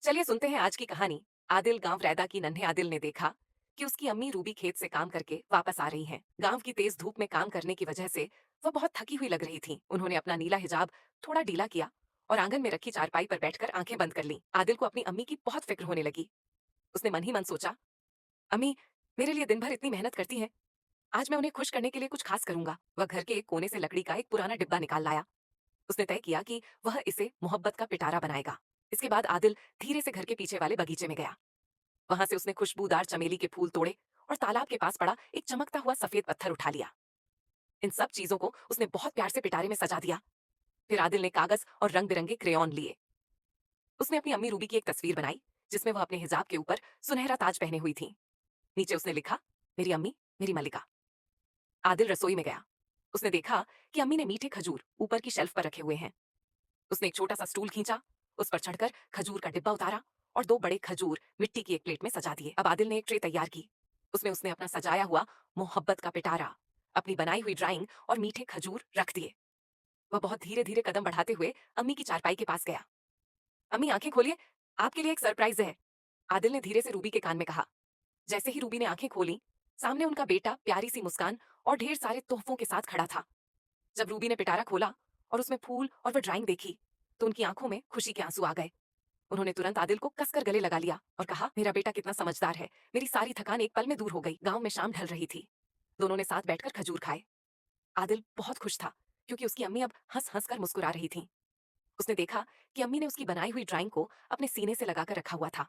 चलिए सुनते हैं आज की कहानी। आदिल गांव रैदा की नन्हे आदिल ने देखा कि उसकी अम्मी रूबी खेत से काम करके वापस आ रही हैं। गांव की तेज धूप में काम करने की वजह से वह बहुत थकी हुई लग रही थी। उन्होंने अपना नीला हिजाब थोड़ा ढीला किया और आंगन में रखी चारपाई पर बैठकर आंखें बंद कर लीं। आदिल को अपनी अम्मी की बहुत फिक्र होने लगी। उसने मन ही मन सोचा, अम्मी मेरे लिए दिन भर इतनी मेहनत करती हैं, आज मैं उन्हें खुश करने के लिए कुछ खास करूंगा। वह घर के एक कोने से लकड़ी का एक पुराना डिब्बा निकाल लाया। उसने तय किया कि वह इसे मोहब्बत का पिटारा बनाएगा। इसके बाद आदिल धीरे से घर के पीछे वाले बगीचे में गया। वहां से उसने खुशबूदार चमेली के फूल तोड़े और तालाब के पास पड़ा एक चमकता हुआ सफेद पत्थर उठा लिया। इन सब चीजों को उसने बहुत प्यार से पिटारे में सजा दिया। फिर आदिल ने कागज और रंग बिरंगे क्रेयॉन लिए। उसने अपनी अम्मी रूबी की एक तस्वीर बनाई जिसमें वह अपने हिजाब के ऊपर सुनहरा ताज पहने हुई थी। नीचे उसने लिखा, मेरी अम्मी, मेरी मलिका। आदिल रसोई में गया। उसने देखा कि अम्मी ने मीठे खजूर ऊपर की शेल्फ पर रखे हुए हैं। उसने एक छोटा सा स्टूल खींचा, उस पर चढ़कर खजूर का डिब्बा उतारा और दो बड़े खजूर मिट्टी की एक प्लेट में सजा दिए। अब आदिल ने एक ट्रे तैयार की। उसमें उसने अपना सजाया हुआ मोहब्बत का पिटारा, अपनी बनाई हुई ड्राइंग और मीठे खजूर रख दिए। वह बहुत धीरे धीरे कदम बढ़ाते हुए अम्मी की चारपाई के पास गया। अम्मी आंखें खोलिए, आपके लिए एक सरप्राइज है, आदिल ने धीरे से रूबी के कान में कहा। जैसे ही रूबी ने आंखें खोली, सामने उनका बेटा प्यारी सी मुस्कान और ढेर सारे तोहफों के साथ खड़ा था। जब रूबी ने पिटारा खोला और उसमें फूल और वह ड्राइंग देखी, तो उनकी आंखों में खुशी के आंसू आ गए। उन्होंने तुरंत आदिल को कसकर गले लगा लिया और कहा, मेरा बेटा कितना समझदार है, मेरी सारी थकान एक पल में दूर हो गई। गांव में शाम ढल रही थी। दोनों ने साथ बैठकर खजूर खाए। आदिल बहुत खुश था क्योंकि उसकी अम्मी अब हंस हंस कर मुस्कुरा रही थी। उसने देखा कि अम्मी ने उसकी बनाई हुई ड्राइंग को अपने सीने से लगाकर रखा हुआ था।